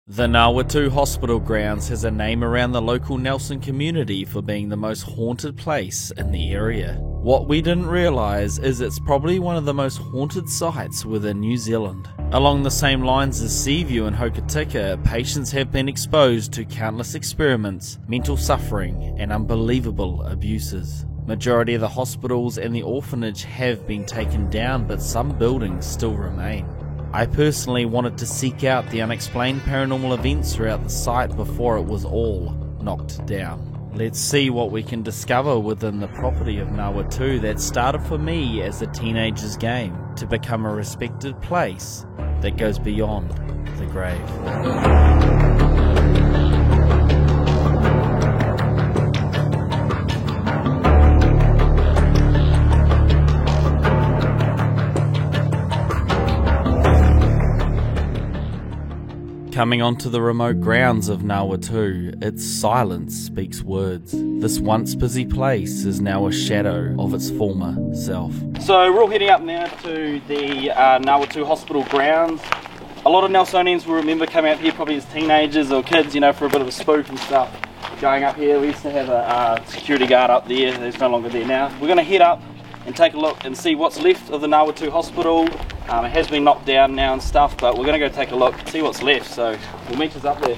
The Ngāwatū Hospital Grounds has a name around the local Nelson community for being the most haunted place in the area. What we didn't realise is it's probably one of the most haunted sites within New Zealand. Along the same lines as Seaview and Hokitika, patients have been exposed to countless experiments, mental suffering and unbelievable abuses. Majority of the hospitals and the orphanage have been taken down, but some buildings still remain. I personally wanted to seek out the unexplained paranormal events throughout the site before it was all knocked down. Let's see what we can discover within the property of Ngāwatū that started for me as a teenager's game to become a respected place that goes beyond the grave. Coming onto the remote grounds of Ngāwatū, its silence speaks words. This once busy place is now a shadow of its former self. So we're all heading up now to the Ngāwatū Hospital grounds. A lot of Nelsonians will remember coming out here probably as teenagers or kids, you know, for a bit of a spook and stuff. Going up here, we used to have a security guard up there, who's no longer there now. We're going to head up and take a look and see what's left of the Ngāwatū Hospital. It has been knocked down now and stuff, but we're going to go take a look, see what's left, so we'll meet us up there.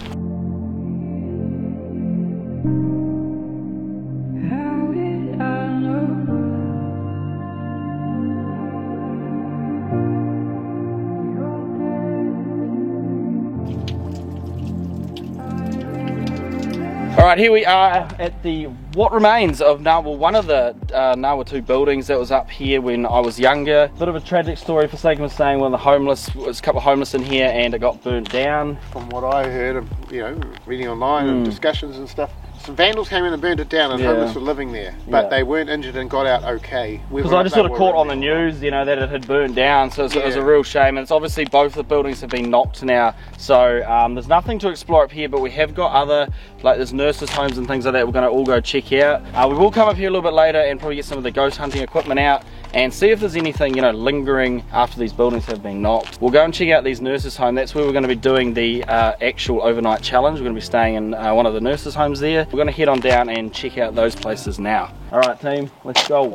Alright, here we are at the what remains of one of the Ngāwatū buildings that was up here when I was younger. Bit of a tragic story for sake of saying, one of the homeless, was a couple of homeless in here and it got burnt down. From what I heard, you know, reading online and discussions and stuff, some vandals came in and burned it down and homeless were living there, but they weren't injured and got out okay. Because I just sort of caught on the news, you know, that it had burned down, so it was a real shame. And it's obviously both the buildings have been knocked now, so there's nothing to explore up here, but we have got other, like there's nurses' homes and things like that we're going to all go check out. We will come up here a little bit later and probably get some of the ghost hunting equipment out and see if there's anything, you know, lingering after these buildings have been knocked. We'll go and check out these nurses' home. That's where we're going to be doing the actual overnight challenge. We're going to be staying in one of the nurses' homes there. We're going to head on down and check out those places now. Alright team, let's go.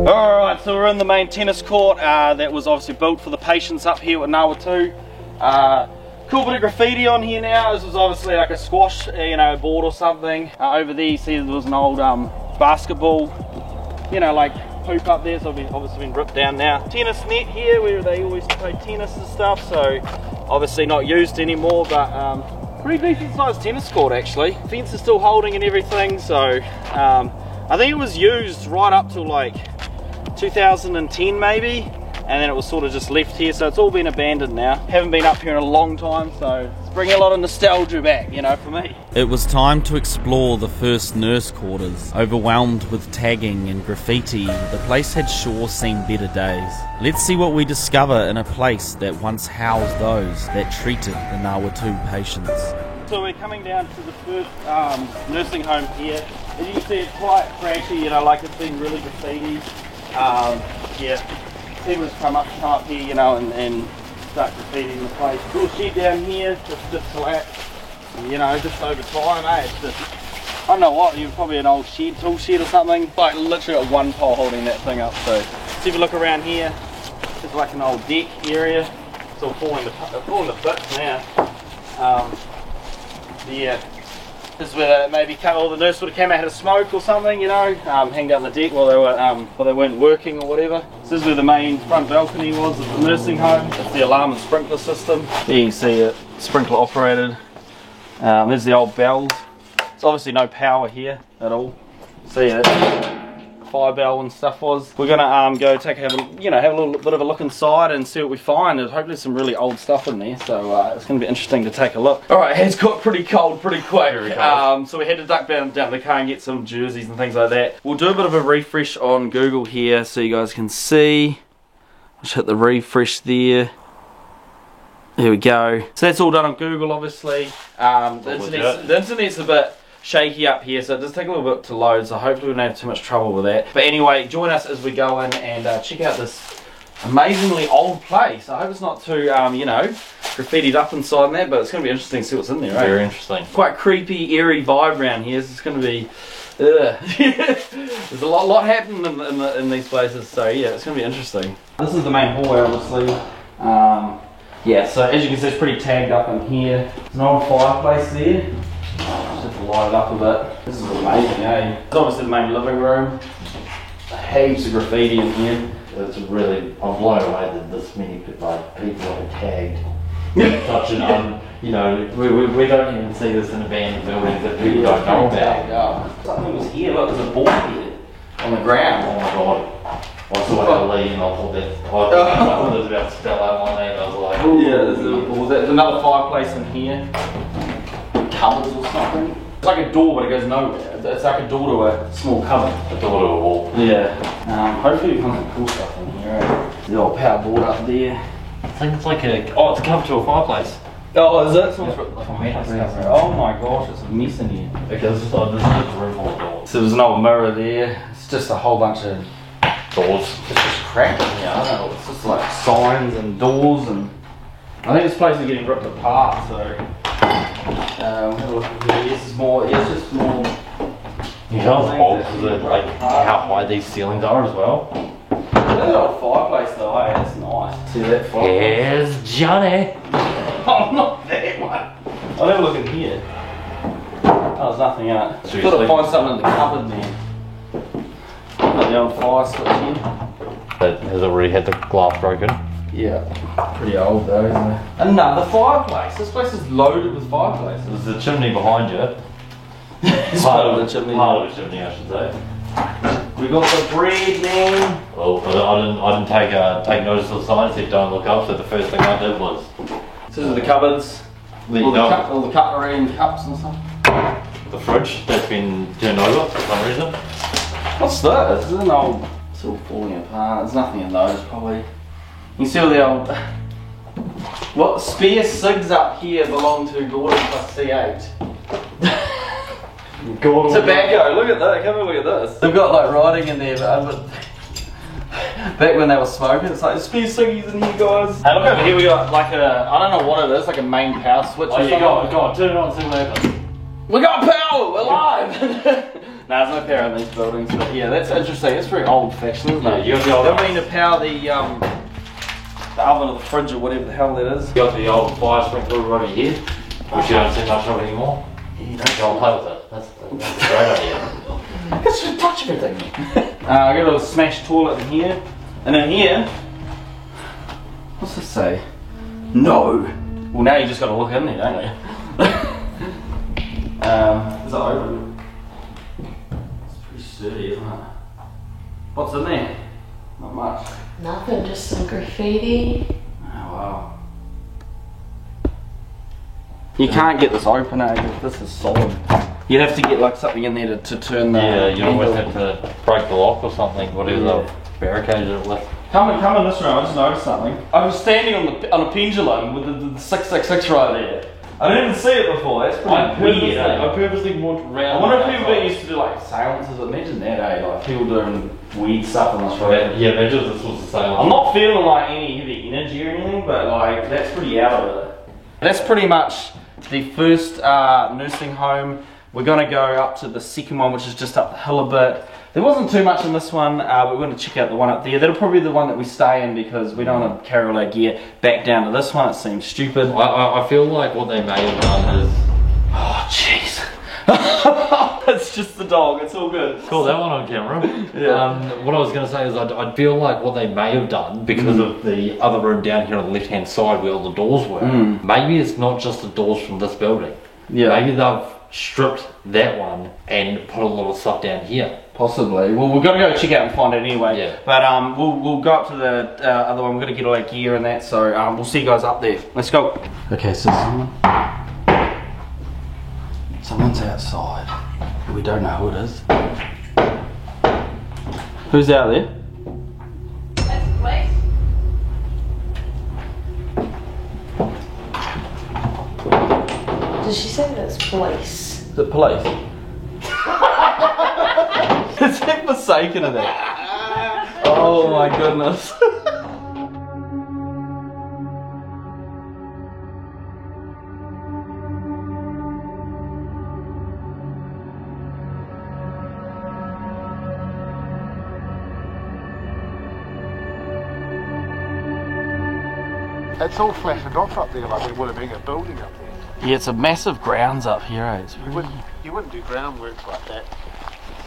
Alright, so we're in the main tennis court that was obviously built for the patients up here at Ngāwatū. Cool bit of graffiti on here now. This was obviously like a squash, you know, board or something. Over there you see there was an old basketball, you know, like hoop up there, so it's obviously been ripped down now. Tennis net here where they always play tennis and stuff, so obviously not used anymore, but pretty decent sized tennis court actually. Fence is still holding and everything, so I think it was used right up till like 2010 maybe, and then it was sort of just left here, so it's all been abandoned now. Haven't been up here in a long time, so it's bringing a lot of nostalgia back, you know, for me. It was time to explore the first nurse quarters. Overwhelmed with tagging and graffiti, the place had sure seen better days. Let's see what we discover in a place that once housed those that treated the Ngāwatū patients. So we're coming down to the first nursing home here. As you can see, it's quite trashy, you know, like it's been really graffiti. People just come up here, you know, and start graffitiing the place. Little shed down here, just collapsed, you know, just over time, It's just, I don't know what, probably an old shed, tool shed or something. Like literally got one pole holding that thing up, so. See if you look around here, it's like an old deck area. It's all falling to bits now. This is where maybe all the nurses would have come out, had a smoke or something, you know, hanged out on the deck while they weren't working or whatever. So this is where the main front balcony was of the nursing home. It's the alarm and sprinkler system. There you can see it, sprinkler operated. There's the old bells. There's obviously no power here at all. See it. Fire bell and stuff was. We're gonna go have a little bit of a look inside and see what we find. There's hopefully some really old stuff in there, so it's gonna be interesting to take a look. Alright, it's got pretty cold pretty quick. So we had to duck down the car and get some jerseys and things like that. We'll do a bit of a refresh on Google here so you guys can see. Just hit the refresh there. There we go. So that's all done on Google, obviously. The internet's a shaky up here, so it does take a little bit to load, so hopefully we don't have too much trouble with that. But anyway, join us as we go in and check out this amazingly old place. I hope it's not too, you know, graffitied up inside and that, but it's going to be interesting to see what's in there, right? Very interesting. Quite creepy, eerie vibe around here, so it's going to be, there's a lot happening in these places, so yeah, it's going to be interesting. This is the main hallway, obviously. Yeah, so as you can see, it's pretty tagged up in here. There's an old fireplace there. Just have to light it up a bit. This is amazing, eh? It's obviously the main living room. Heaps of graffiti in here. It's really, I'm blown away that this many people are tagged. Such an, you know, we don't even see this in abandoned buildings that people don't know about. Something was here, look, there's a board here on the ground. Oh my god. I saw LA and I thought that, I thought it was about to spell out my name, I was like, ooh. Yeah, there's a board. There's another fireplace in here. Cupboards or something. It's like a door, but it goes nowhere. It's like a door to a small cupboard. a door to a wall. Yeah. Hopefully we find some cool stuff in here. Right? The old power board up there. I think it's like a, oh, it's a cover to a fireplace. Oh, is it? Yeah. Oh my gosh, it's a mess in here. Because this is a room full of doors. So there's an old mirror there. It's just a whole bunch of Doors. It's just crap in here. I don't know. It's just like signs and doors, and I think this place is getting ripped apart. So we'll have a look at here. This is more. Yeah, it's just more. You know how old is it? Like how high these ceilings are as well. That old fireplace though, eh? It's nice. See that fireplace? Here's Johnny. Oh, not that one. I'll have a look in here. Oh, there's nothing in it. Seriously? Got to find something in the cupboard there. Like the old fire switch here. That has already had the glass broken. Yeah. Pretty old though, isn't it? Another fireplace. This place is loaded with fireplaces. There's a chimney behind you. It's part of the chimney. Part of the chimney, I should say. We got the bread, man. Well, I didn't take notice of the sign. It said don't look up. So the first thing I did was This is the cupboards. All the cutlery and cups and stuff. the fridge that's been turned over for some reason. What's this? This is an old. It's all falling apart. There's nothing in those probably. You can see all the old. What spare cigs up here belong to Gordon plus C8. Gordon. Tobacco. Look at that. Come and look at this. They've got like writing in there, but back when they were smoking, it's like spare ciggies in here, guys. Hey, look over here. We got like a. I don't know what it is. Like a main power switch. Oh, yeah, go on, turn it on and see what happens. We got power! We're live! Nah, there's no power in these buildings, but yeah, that's interesting. It's very old fashioned, isn't it? You got the old. Don't mean to power the oven or the fridge or whatever the hell that is. You got the old fire sprinkler over here, which you don't see much of anymore. You Go and play with it. That's a great idea. It's just touch everything. I got a little smashed toilet in here. And in here, what's this say? No. Well, now you just got to look in there, don't you? Is it open? It's pretty sturdy, isn't it? What's in there? Not much. Nothing, just some graffiti. Oh wow. You can't get this open, eh? This is solid. You'd have to get like something in there to turn the. Yeah, you always handle. have to break the lock or something, whatever Yeah. the barricade it with. Come in this room, I just noticed something. I was standing on a pendulum with the 666 right there. I didn't even see it before, that's pretty weird. I purposely walked around. I wonder if people that used to do like seances, imagine that, eh? Like people doing weird stuff on this road. Yeah, imagine this was the same. I'm not feeling like any heavy energy or anything, but like that's pretty out of it. That's pretty much the first nursing home. We're gonna go up to the second one, which is just up the hill a bit. There wasn't too much in this one, but we're going to check out the one up there. That'll probably be the one that we stay in because we don't want to carry all our gear back down to this one. It seems stupid. I feel like what they may have done is... Oh, jeez. It's just the dog, it's all good. Call that one on camera. Yeah. What I was going to say is I feel like what they may have done, because of the other room down here on the left hand side where all the doors were, maybe it's not just the doors from this building. Yeah. Maybe they've stripped that one and put a lot of stuff down here. Possibly. Well, we're going to go check out and find it anyway. Yeah. But we'll go up to the other one. We're going to get all our gear and that. So we'll see you guys up there. Let's go. Okay, so someone's outside. We don't know who it is. Who's out there? That's the place. Did she say that's police? Is it police? Is it Forsaken of that? Oh my goodness. It's all flattened off up there, like there would have been a building up there. Yeah, it's a massive grounds up here, eh? It's really... You wouldn't do groundworks like that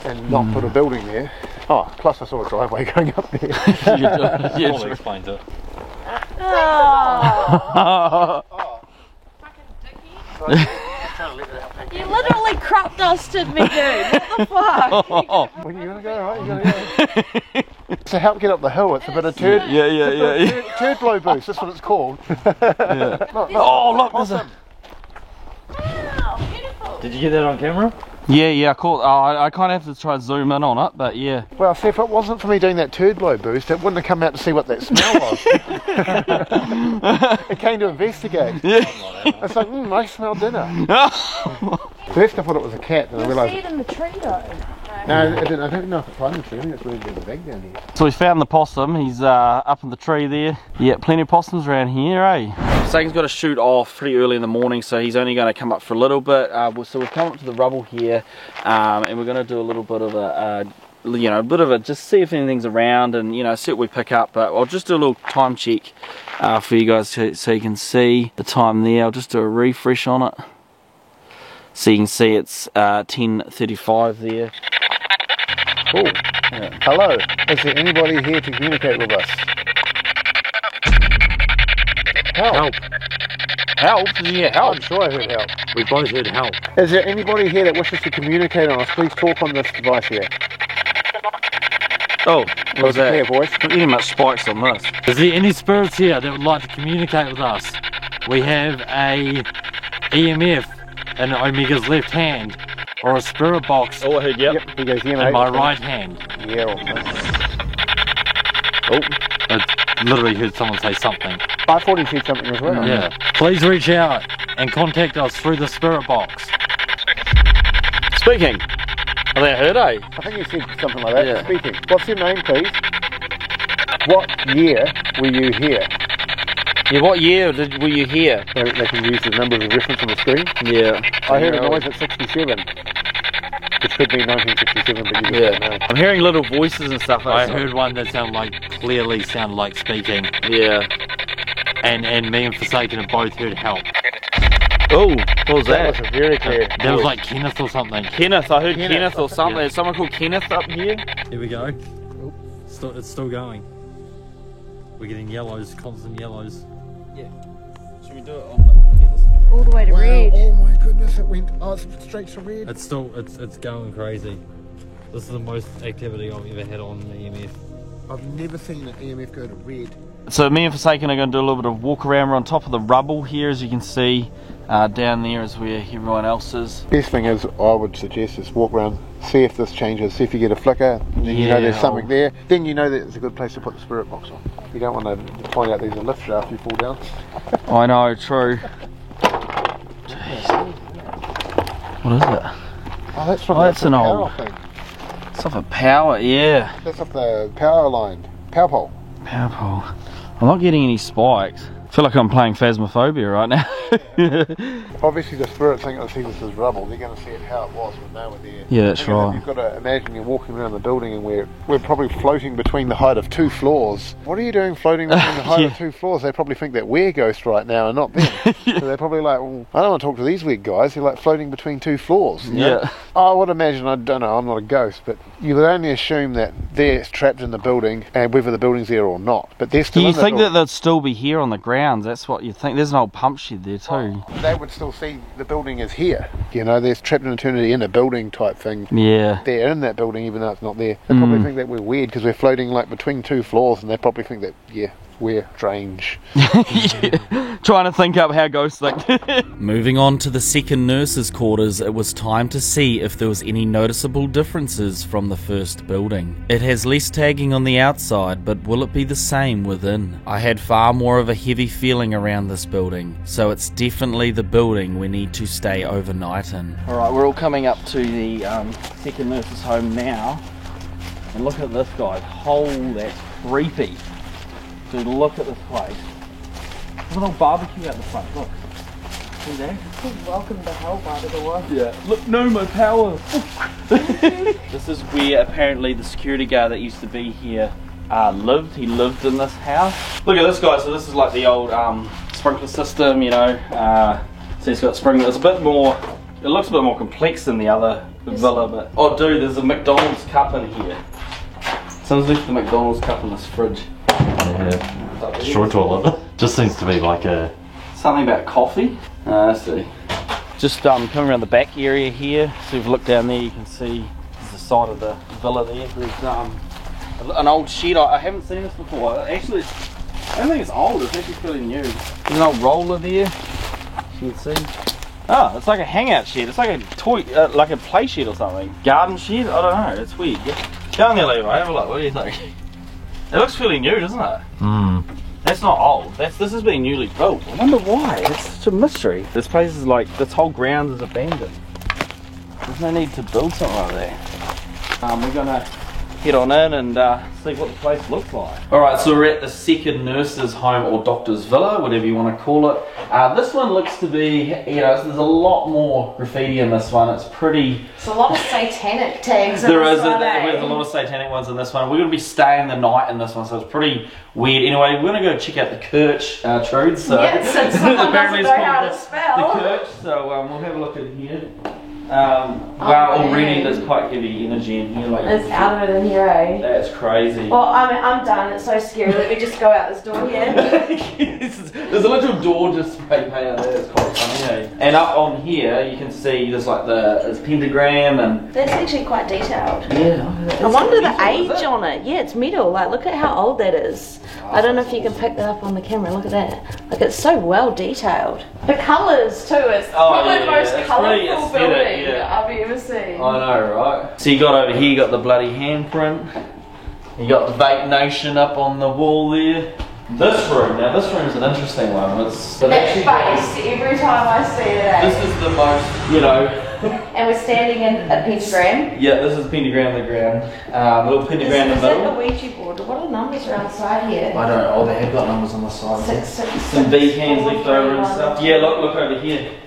and not put a building there. Oh, plus I saw a driveway going up there. Yeah, Probably explains it. Oh. You literally crop dusted me, dude. What the fuck? When you gonna go, right? You gotta go. To help get up the hill, it's a bit of turd. Turd blow boost. That's what it's called. Oh look, there's a... Wow, beautiful. Did you get that on camera? Yeah, I caught. I kind of have to try and zoom in on it, but yeah. Well, see, if it wasn't for me doing that turd blow boost, it wouldn't have come out to see what that smell was. It came to investigate. Yeah. It's like, I smell dinner. First I thought it was a cat, and I realised. See it in the tree though. No, I don't know if it's climbing tree. I think it's really the big down here. So we found the possum. He's up in the tree there. Yeah, plenty of possums around here, eh? Sagan's got to shoot off pretty early in the morning, so he's only going to come up for a little bit. So we've come up to the rubble here, and we're going to do a little bit of a, just see if anything's around, and see what we pick up. But I'll just do a little time check for you guys so you can see the time there. I'll just do a refresh on it, so you can see it's 10:35 there. Oh, yeah. Hello. Is there anybody here to communicate with us? Help. Help? Yeah, help. I'm sure I heard help. We both heard help. Is there anybody here that wishes to communicate on us? Please talk on this device here. Oh, what was that? Clear voice. Not getting much spikes on this. Is there any spirits here that would like to communicate with us? We have a EMF in Omega's left hand, or a spirit box Oh, I heard, yep. He goes, yeah, mate. in my right hand. Yeah. I literally heard someone say something. I thought he said something as well. Yeah. Please reach out and contact us through the spirit box. Speaking. I think I heard, eh? I think he said something like that. Yeah. Speaking. What's your name, please? What year were you here? Yeah, what year were you here? They can use the number as a reference on the screen. Yeah. I heard a noise at 67. Which could be 1967, but you just don't know. I'm hearing little voices and stuff. I heard one that clearly sounded like speaking. Yeah. And me and Forsaken have both heard help. Oh, what was that? That was a very clear. That was like Kenneth or something. Kenneth, I heard Kenneth or something. Yeah. Is someone called Kenneth up here? Here we go. It's still going. We're getting yellows, constant yellows. Yeah. Should we do it on the... All the way to red. Oh my goodness, it went straight to red. It's going crazy. This is the most activity I've ever had on the EMF. I've never seen an EMF go to red. So me and Forsaken are going to do a little bit of walk around. We're on top of the rubble here, as you can see. Down there is where everyone else is. Best thing is, I would suggest, is walk around, see if this changes, see if you get a flicker, and then you know there's something there. Then you know that it's a good place to put the spirit box on. You don't want to find out there's a lift shaft you fall down. I know, true. Jeez. What is it? Oh, that's from that's the an power old... thing. It's off a power, yeah. That's off the power line, power pole. Power pole. I'm not getting any spikes. I feel like I'm playing Phasmophobia right now. Obviously the spirit think they see this as rubble, they're going to see it how it was when they were there. Yeah, that's right. You've got to imagine you're walking around the building and we're probably floating between the height of 2 floors. What are you doing floating between the height of 2 floors? They probably think that we're ghosts right now and not them. So they're probably like, well, I don't want to talk to these weird guys, they're like floating between 2 floors. You know? Yeah. I would imagine, I don't know, I'm not a ghost, but you would only assume that they're trapped in the building and whether the building's there or not. But they're still Do you in the think that building. they'd still be here on the grounds? That's what you think. There's an old pump shed there too. They would still see the building is here. You know, there's trapped in eternity in a building type thing. Yeah. They're in that building even though it's not there. They probably think that we're weird because we're floating like between 2 floors, and they probably think that, yeah, we're strange. Yeah. Trying to think up how ghosts think. Moving on to the second nurse's quarters, it was time to see if there was any noticeable differences from the first building. It has less tagging on the outside, but will it be the same within? I had far more of a heavy feeling around this building, so it's definitely the building we need to stay overnight in. Alright, we're all coming up to the second nurse's home now. And look at this, guys. Hole, that's creepy. Dude, look at this place. There's a little barbecue out the front, look. See that? Welcome to hell by the door. Yeah. Look, no, my power. This is where apparently the security guard that used to be here lived. He lived in this house. Look at this, guy. So this is like the old sprinkler system, you know. So it's got sprinklers. It's a bit more, it looks a bit more complex than the other villa, but oh dude, there's a McDonald's cup in here. Someone's left the McDonald's cup in this fridge. Yeah. Straw toilet. Just seems to be like a... Something about coffee. Let's see. Just coming around the back area here. So if you look down there, you can see there's the side of the villa there. There's an old shed. I haven't seen this before. Actually, I don't think it's old. It's actually fairly new. There's an old roller there. You can see. Oh, it's like a hangout shed. It's like a toy, like a play shed or something. Garden shed? I don't know. It's weird. Go in there, Levi. Have a look. What do you think? It looks fairly new, doesn't it? Mm. That's not old. This has been newly built. I wonder why. It's such a mystery. This place is like, this whole ground is abandoned. There's no need to build something like that. We're gonna head on in and see what the place looks like. Alright, so we're at the second nurse's home or doctor's villa, whatever you want to call it. This one looks to be, you know, there's a lot more graffiti in this one. It's pretty... It's a lot of satanic tags in There's this a one, lot of satanic ones in this one. We're going to be staying the night in this one, so it's pretty weird. Anyway, we're going to go check out the Kirch, Trude. So yes, since someone apparently doesn't it's know how called to spell. the Kirch, so we'll have a look in here. Wow, already there's quite heavy energy in here. Like, It's out of it in here, eh? that's crazy. Well, I'm done. It's so scary. Let me just go out this door here. There's a little door just spray painted there. It's quite funny, eh? And up on here, you can see there's like there's pentagram and... That's actually quite detailed. Yeah. I wonder the age on it. Yeah, it's metal. Like, look at how old that is. I don't know if you can pick that up on the camera. Look at that. Like, it's so well detailed. The colours too. It's probably the most colourful building I've ever seen. I know, right? So you got over here, you got the bloody handprint. You got the Vape Nation up on the wall there. This room, now this room's an interesting one. It's That face, every time I see it, eh? This is the most, you know. And we're standing in a pentagram. Yeah, this is pentagram on the ground. Little pentagram in the Is that middle. the Ouija board? What are the numbers around the side here? I don't know. Oh, they have got numbers on the side. 666. Some B cans left over and stuff. Yeah, look over here.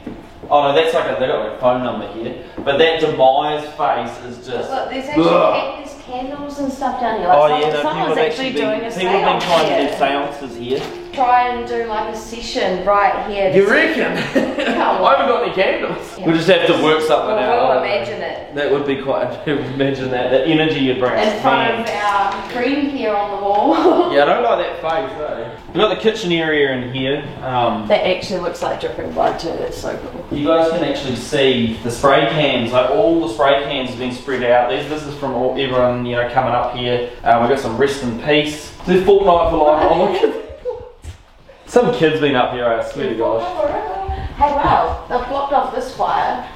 Oh no, that's like they got like a phone number here. But that demise face is just. Look, there's actually there's candles and stuff down here. Like Oh yeah, no, someone's actually doing a people have been seance trying to here. do seances here. Try and do like a session right here. You reckon? I haven't got any candles. Yeah. We'll just have to work something out. We'll imagine it. That would be quite. Imagine that. The energy you'd bring. In front of our cream here on the wall. Yeah, I don't like that face, eh? We've got the kitchen area in here. That actually looks like dripping blood too. That's so cool. You guys can actually see the spray cans, like all the spray cans have been spread out. This is from everyone, you know, coming up here. We've got some rest in peace. There's Fortnite for life. Oh, look at that. Some kid's been up here, I swear to gosh. Hey, wow, they've blocked off this fire.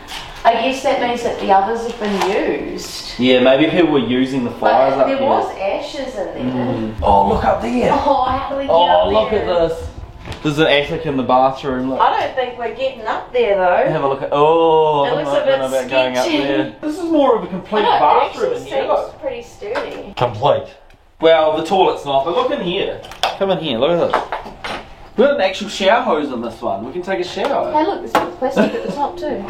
I guess that means that the others have been used. Yeah, maybe people were using the fires But up there here. was ashes in there. Oh, look up there. Oh, how do we get Oh, up there? look at this. There's an attic in the bathroom. Look. I don't think we're getting up there though. Have a look at. Oh, It I'm looks not a bit know about going up sketchy. there. This is more of a complete I know, it bathroom actually in here. seems Look. pretty sturdy. Complete. Well, the toilet's not, but look in here. Come in here, look at this. We've got an actual shower hose in this one. We can take a shower. Hey look, there's plastic at the top too.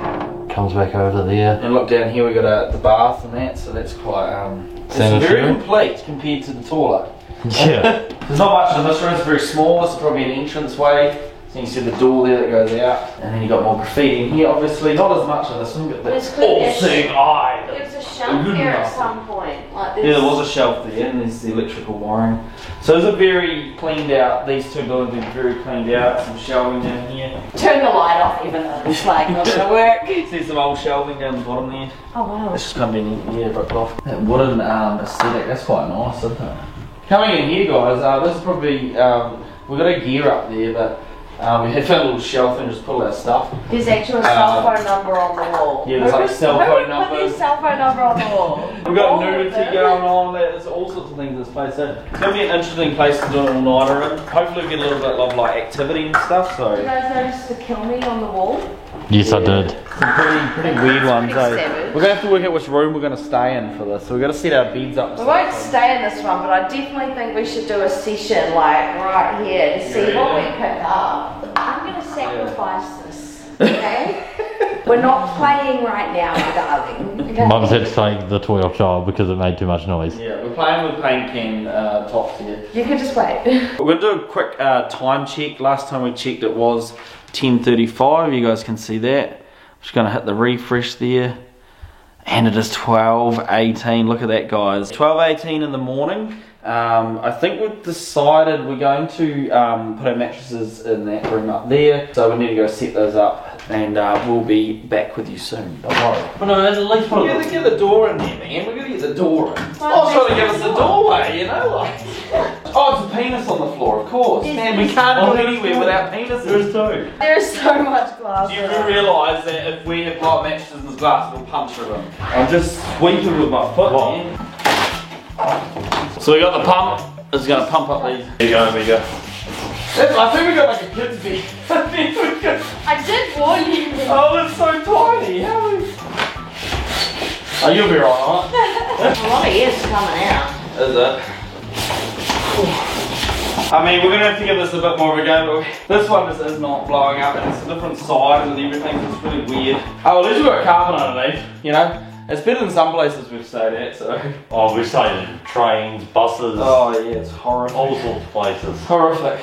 Comes back over there. And look down here, we got the bath and that, so that's quite it's Sanitary. very complete compared to the toilet. Yeah. There's not much in this room, it's very small. This is probably an entrance way. So you can see the door there that goes out. And then you got more graffiti in here, obviously. Not as much in this one, but There's the clearly a all-seeing eye. There was a shelf here at some point. Like Yeah, there was a shelf there, and there's the electrical wiring. So it's a very cleaned out, these two buildings are very cleaned out. Some shelving down here. Turn the light off even though it's like not gonna work. See some old shelving down the bottom there. Oh wow. It's just kind of been, yeah, ripped off. That wooden aesthetic, that's quite nice, isn't it? Coming in here, guys, this is probably, we've got a gear up there, but we have found a little shelf and just pull our stuff. There's actually a cell phone number on the wall. Yeah, there's like cell phone Who would put numbers. their cell phone number on the wall? We've got All of nudity them. going on, there's all sorts of things in this place. So it's going to be an interesting place to do an all-nighter in. Hopefully we get a little bit of like activity and stuff, Did you so. guys notice the kill me on the wall? Yes, I did. Some pretty weird ones, pretty eh? savage. We're gonna have to work out which room we're gonna stay in for this. So we've got to set our beds up. We won't stay in this one, but I definitely think we should do a session like right here to see what we pick up. I'm gonna sacrifice this, okay? We're not playing right now, my darling. Okay? Mum's had to take the toy off child because it made too much noise. Yeah, we're playing with paint can tops here. You can just wait. We're gonna do a quick time check. Last time we checked it was 10:35. You guys can see that. Just gonna hit the refresh there. And it is 12:18. Look at that, guys. 12:18 in the morning. I think we've decided we're going to put our mattresses in that room up there. So we need to go set those up. And we'll be back with you soon. Don't worry. But no, there's at least put it. Get the door in there, man. We're gonna get the door in. I was trying to give us a doorway, you know, like. Oh, it's a penis on the floor, of course. Man, we can't go anywhere without penises. There's two. There's so much glass. Do you realise that if we have got mattresses in this glass, we'll punch through them? I'm just sweeping with my foot, man. So we got the pump. It's gonna pump up these. There you go, amigo. I think we got like a kid's bed. I did warn you. Oh, it's so tiny. How is... Oh, you'll be right, alright? A lot of air's coming out. Is it? I mean, we're going to have to give this a bit more of a go, but this one just is not blowing up, and it's a different size and everything, so it's really weird. Oh, well, at least we've got carpet underneath, you know? It's better than some places we've stayed at, so... Oh, we stayed in trains, buses. Oh, yeah, it's horrific. All sorts of places. Horrific.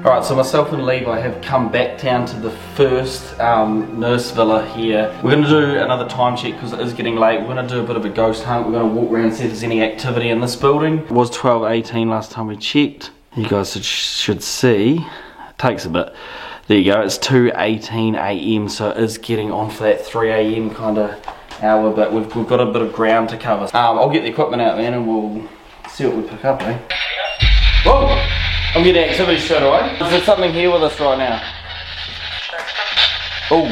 Alright, so myself and Levi have come back down to the first nurse villa here. We're going to do another time check because it is getting late. We're going to do a bit of a ghost hunt. We're going to walk around and see if there's any activity in this building. It was 12:18 last time we checked. You guys should see. It takes a bit. There you go, it's 2:18 AM, so it is getting on for that 3 AM kind of hour, but we've got a bit of ground to cover. I'll get the equipment out, man, and we'll see what we pick up, eh? Whoa! I'm getting activity straight away. Is there something here with us right now? Oh.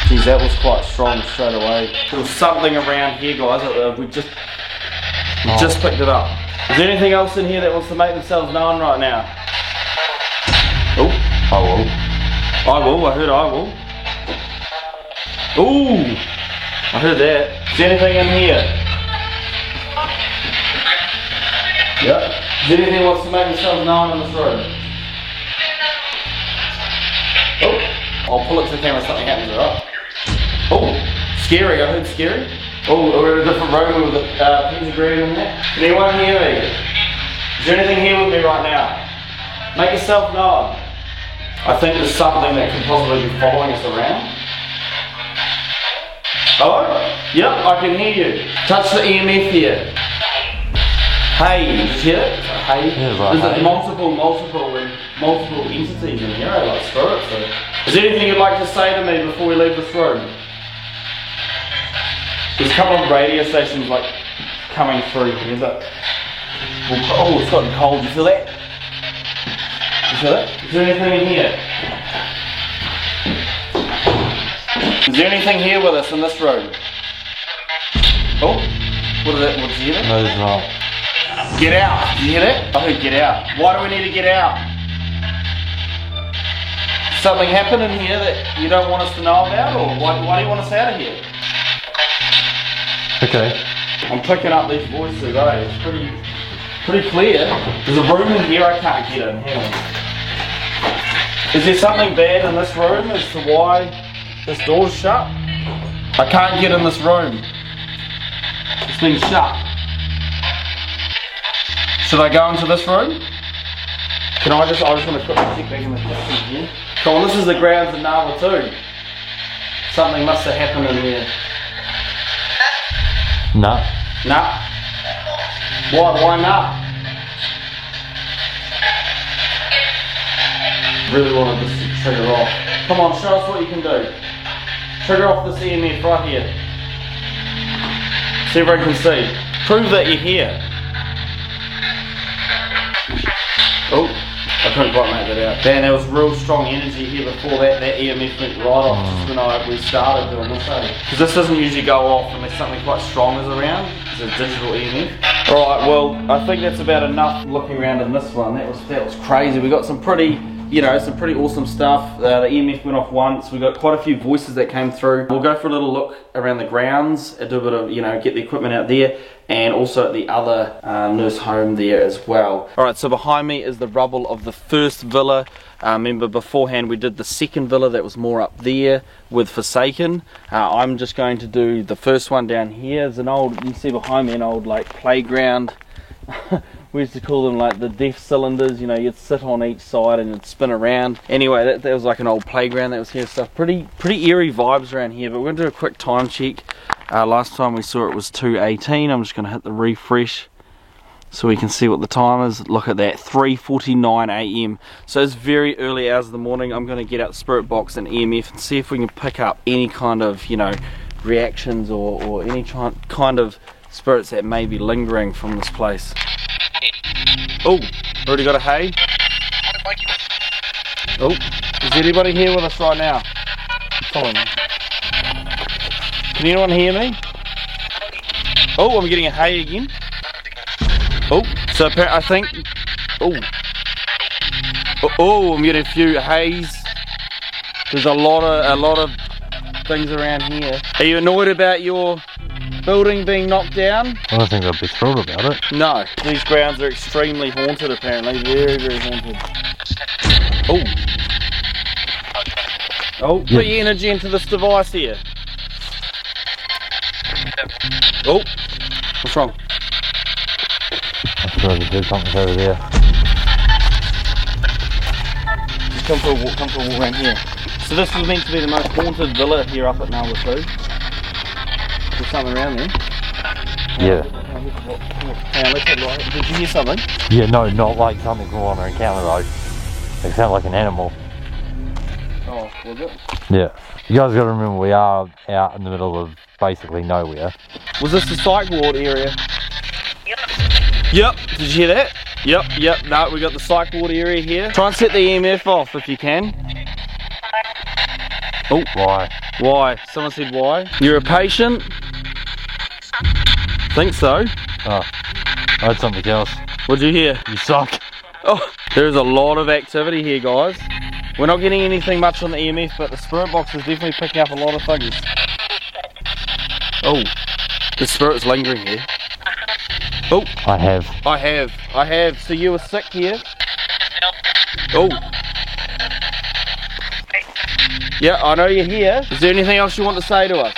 Geez, that was quite strong straight away. There was something around here, guys. We just picked it up. Is there anything else in here that wants to make themselves known right now? Oh. I will. I will. I heard I will. Ooh. I heard that. Is there anything in here? Yep. Is there anything that wants to make themselves known in this room? Oh, I'll pull it to the camera if something happens, alright? Oh, scary, I heard scary. Oh, we're in a different room with the pentagram in there. Can anyone hear me? Is there anything here with me right now? Make yourself known. I think there's something that could possibly be following us around. Hello? Yep, I can hear you. Touch the EMF here. Hey, did you hear it? Hey. Yeah, right, There's hey. multiple entities in here, like spirits. So. Is there anything you'd like to say to me before we leave this room? There's a couple of radio stations like coming through here, but oh, it's gotten cold. You feel that? You feel that? Is there anything in here? Is there anything here with us in this room? Oh, what is that? What's here? No, there's not. Get out! Did you hear that? I heard get out. Why do we need to get out? Something happened in here that you don't want us to know about, or why do you want us out of here? Okay. I'm picking up these voices, eh? It's pretty clear. There's a room in here I can't get in. Hang on. Is there something bad in this room as to why this door's shut? I can't get in this room. It's been shut. Should I go into this room? Can I just want to quickly check back in the kitchen here. Come on, this is the grounds of Nawa 2. Something must have happened in here. No. Nah. Why not? Really wanted this to trigger off. Come on, show us what you can do. Trigger off this EMF right here. So everyone can see. Prove that you're here. Oh, I couldn't quite make that out. Man, there was real strong energy here before that EMF went right off just when we started doing this, Because this doesn't usually go off unless something quite strong is around. It's a digital EMF. Alright, well, I think that's about enough looking around in this one. That was crazy. We got some pretty, you know, some pretty awesome stuff. The EMF went off once. We got quite a few voices that came through. We'll go for a little look around the grounds and do a bit of, you know, get the equipment out there, and also at the other nurse home there as well. Alright, so behind me is the rubble of the first villa. Remember beforehand we did the second villa that was more up there with Forsaken. I'm just going to do the first one down here. There's an old, you can see behind me, an old like playground. We used to call them like the death cylinders, you know, you'd sit on each side and it'd spin around. Anyway, that was like an old playground that was here, stuff. Pretty eerie vibes around here, but we're going to do a quick time check. Last time we saw it was 2:18. I'm just going to hit the refresh so we can see what the time is. Look at that, 3:49 AM. So it's very early hours of the morning. I'm going to get out Spirit Box and EMF and see if we can pick up any kind of, you know, reactions or any kind of spirits that may be lingering from this place. Oh, already got a hay. Oh, is anybody here with us right now? Follow me. Can anyone hear me? Oh, I'm getting a hay again. Oh, so I think. Oh, I'm getting a few hays. There's a lot of things around here. Are you annoyed about your building being knocked down? I don't think they'll be thrilled about it. No, these grounds are extremely haunted apparently, very, very haunted. Oh, put your energy into this device here. Oh, what's wrong? I'm sure I heard something over there. Just come for a walk around here. So this was meant to be the most haunted villa here up at Nawatu. There's something around there. Yeah. Hang on, let's have a look. Did you hear something? Yeah, no, not like something we want to encounter though. They sound like an animal. Oh, was it? Yeah. You guys gotta remember we are out in the middle of basically nowhere. Was this the psych ward area? Yep. Did you hear that? Yep. No, we got the psych ward area here. Try and set the EMF off if you can. Oh. Why? Someone said why? You're a patient? Think so. Oh, I heard something else. What'd you hear? You suck. Oh, there's a lot of activity here, guys. We're not getting anything much on the EMF, but the Spirit Box is definitely picking up a lot of things. Oh, the spirit's lingering here. Oh, I have. So you were sick here? Oh. Yeah, I know you're here. Is there anything else you want to say to us?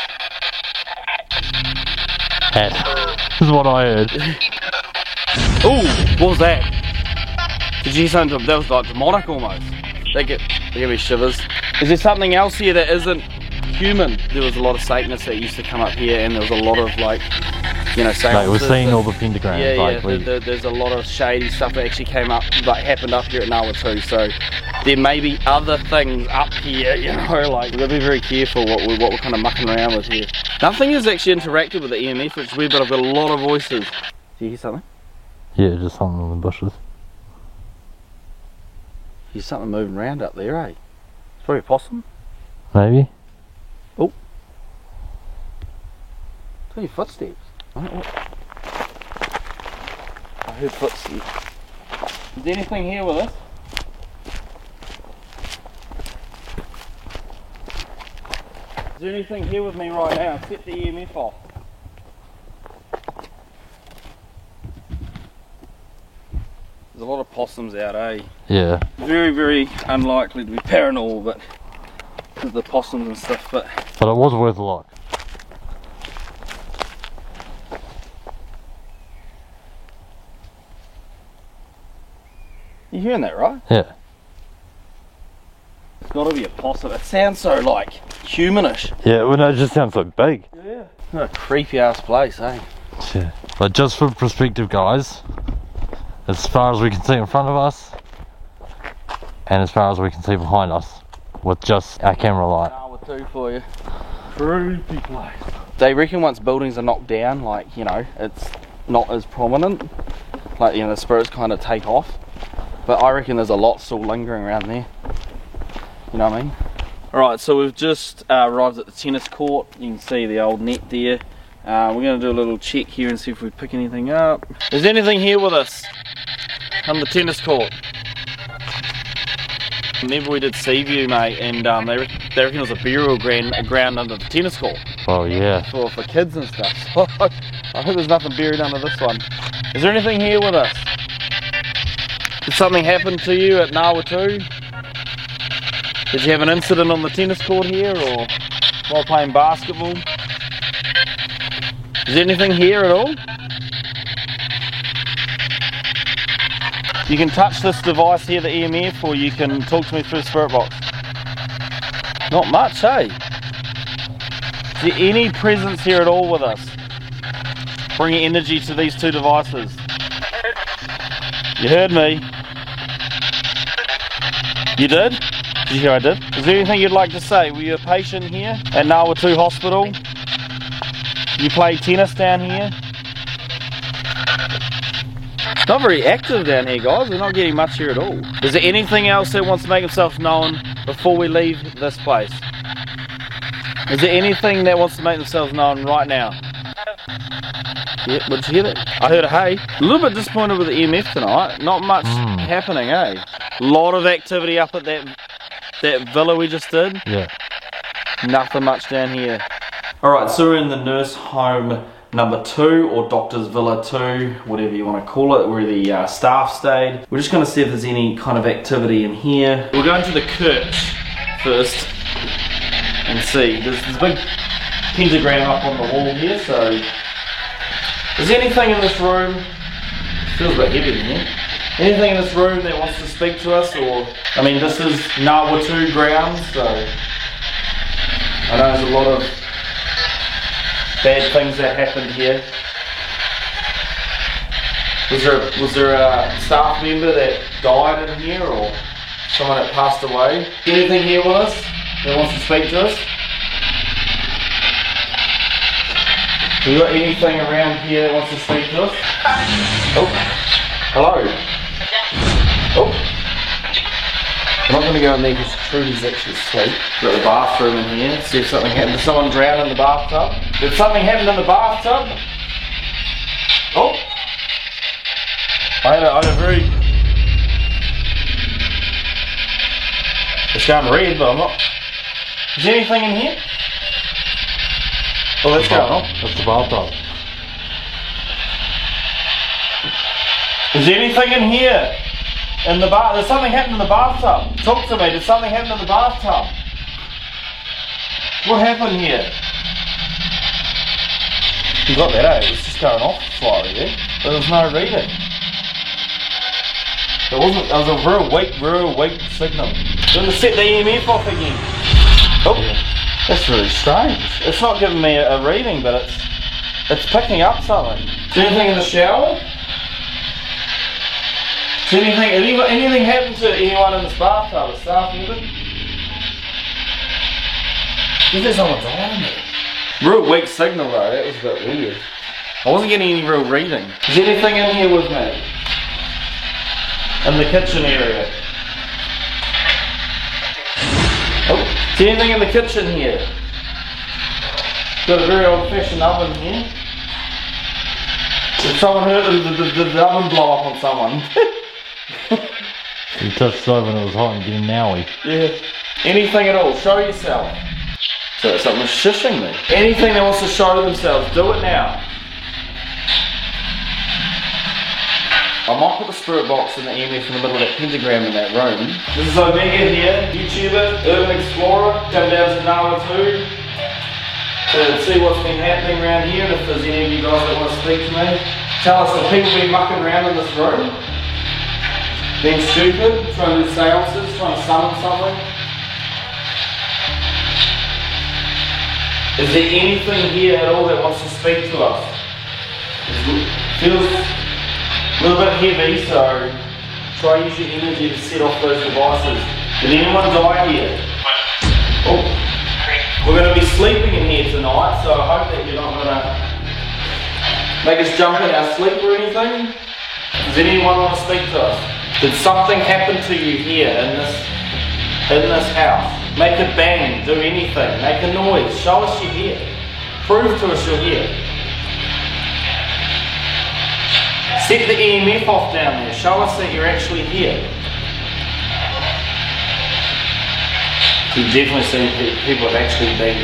Hat. This is what I heard. Oh, what was that? Did you hear something? That was like demonic almost. They give me shivers. Is there something else here that isn't human? There was a lot of Satanists that used to come up here, and there was a lot of like, you know, Mate, we're seeing all the pentagrams. Yeah, there's a lot of shady stuff that actually came up, like happened up here at Nawatu. So there may be other things up here, you know, like we've got to be very careful what we're kind of mucking around with here. Nothing has actually interacted with the EMF, which is weird, but I've got a lot of voices. Do you hear something? Yeah, just something in the bushes. There's something moving around up there, eh? It's probably a possum. Maybe. Oh. It's only footsteps. I heard footsteps. Is there anything here with us? Is there anything here with me right now? Set the EMF off. There's a lot of possums out, eh? Yeah. Very, very unlikely to be paranormal, but because of the possums and stuff, but it was worth a look. you hearing that, right? Yeah. It's got to be a possum. It sounds so like humanish. Yeah, well no, it just sounds so big. Yeah. What a creepy ass place, eh? Yeah. But just for perspective, guys, as far as we can see in front of us, and as far as we can see behind us, with just our camera light. Nawatu for you. Creepy place. They reckon once buildings are knocked down, like, you know, it's not as prominent. Like, you know, the spirits kind of take off. But I reckon there's a lot still lingering around there. You know what I mean? Alright, so we've just arrived at the tennis court. You can see the old net there. We're going to do a little check here and see if we pick anything up. Is there anything here with us on the tennis court? Remember we did Seaview, mate, and they reckon it was a burial ground under the tennis court. Oh yeah. For kids and stuff. So I hope there's nothing buried under this one. Is there anything here with us? Did something happen to you at Ngāwatū? Did you have an incident on the tennis court here, or while playing basketball? Is there anything here at all? You can touch this device here, the EMF, or you can talk to me through the spirit box. Not much, hey? Is there any presence here at all with us? Bringing energy to these two devices. You heard me. You did? Did you hear I did? Is there anything you'd like to say? Were you a patient here at Ngāwatū Hospital? You play tennis down here? It's not very active down here, guys. We're not getting much here at all. Is there anything else that wants to make itself known before we leave this place? Is there anything that wants to make themselves known right now? Yeah, what did you hear that? I heard a hey. A little bit disappointed with the EMF tonight. Not much happening, eh? A lot of activity up at that villa we just did. Yeah. Nothing much down here. Alright, so we're in the nurse home number 2, or Doctor's Villa 2, whatever you want to call it, where the staff stayed. We're just going to see if there's any kind of activity in here. We're going to the church first and see. There's a big pentagram up on the wall here, so is there anything in this room? It feels a bit heavy in here. Anything in this room that wants to speak to us, or, I mean, this is Ngāwatū grounds, so I know there's a lot of bad things that happened here. Was there a staff member that died in here, or someone that passed away? Anything here with us that wants to speak to us? Have you got anything around here that wants to speak to us? Oh, hello. Oh, I'm not going to go in there because Trudy's actually asleep. We've got the bathroom in here. See if something happened. Did someone drown in the bathtub? Did something happen in the bathtub? Oh! I had a very... It's going red, but I'm not... Is there anything in here? Oh, that's going on. That's the bathtub. Is there anything in here? In the bath? There's something happened in the bathtub. Talk to me. Did something happen in the bathtub? What happened here? You got that, eh? It was just going off slightly there. But there was no reading. It wasn't. It was a real weak signal. You're going to set the EMF off again. Oh, that's really strange. It's not giving me a reading, but it's picking up something. Is there anything in the shower? Is anything happened to anyone in this bathtub? A staff member? Is there someone dying there? Real weak signal though, that was a bit weird. I wasn't getting any real reading. Is there anything in here with me? In the kitchen area? Oh, is there anything in the kitchen here? Got a very old fashioned oven here. Did someone hurt the oven blow up on someone? You touched the oven, it was hot and getting nowy. Yeah. Anything at all, show yourself. So something's shushing me. Anything that wants to show themselves, do it now. I might put the spirit box and the EMF in the middle of that pentagram in that room. This is Omega here, YouTuber, Urban Explorer. Come down to Ngāwatū to see what's been happening around here, and if there's any of you guys that want to speak to me. Tell us, have people been mucking around in this room? Being stupid, trying to do seances, trying to summon something? Is there anything here at all that wants to speak to us? It feels a little bit heavy, so try use your energy to set off those devices. Did anyone die here? Oh, we're going to be sleeping in here tonight, so I hope that you're not gonna make us jump in our sleep or anything. Does anyone want to speak to us? Did something happen to you here in this house? Make a bang, do anything, make a noise, show us you're here. Prove to us you're here. Set the EMF off down there, show us that you're actually here. You've definitely seen people have actually been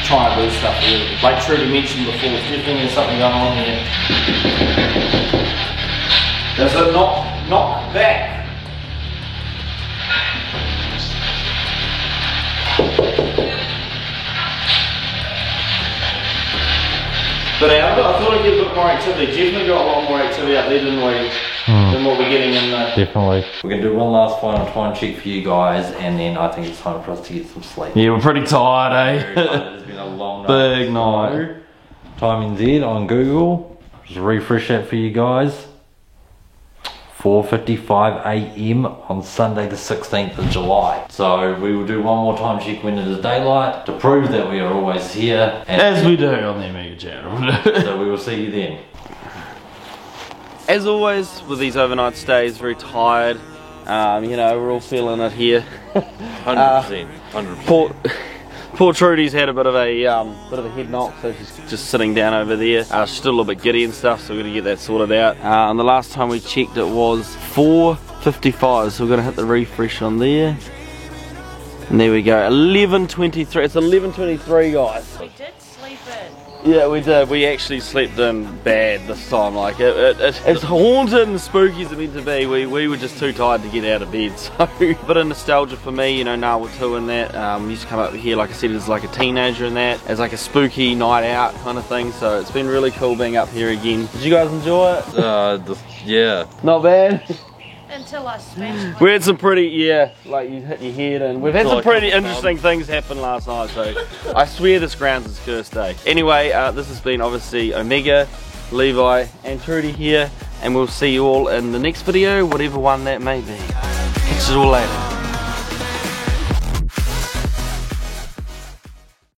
trying to do stuff here. Like Trudy mentioned before, definitely something going on here. There's a knock back. But I thought I'd get a bit more activity. Definitely got a lot more activity out there, didn't we? Than what we're getting in the... Definitely. We're going to do one last final time check for you guys, and then I think it's time for us to get some sleep. Yeah, we're pretty tired, eh? It's been a long night. Big night. Timing Z on Google. Just refresh that for you guys. 4:55 AM on Sunday the 16th of July. So we will do one more time check when it is daylight to prove that we are always here. As we do on the Omega channel. So we will see you then. As always, with these overnight stays, very tired. You know, we're all feeling it here. 100%. 100%. Poor Trudy's had a bit of a head knock, so she's just sitting down over there. She's still a little bit giddy and stuff, so we're gonna get that sorted out. And the last time we checked, it was 4:55, so we're gonna hit the refresh on there. And there we go, 11:23. It's 11:23, guys. We did sleep in. Yeah, we did. We actually slept in bad this time. Like it's haunted and spooky as it meant to be. We were just too tired to get out of bed. So a bit of nostalgia for me, you know, Nawatu and that. We used to come up here, like I said, as like a teenager and that, as like a spooky night out kind of thing. So it's been really cool being up here again. Did you guys enjoy it? Yeah. Not bad. Until I smashed We had some pretty, like you hit your head, and we've had some pretty interesting things happen last night, so I swear this grounds is cursed day. Anyway, this has been obviously Omega, Levi, and Trudy here, and we'll see you all in the next video, whatever one that may be. Catch you all later.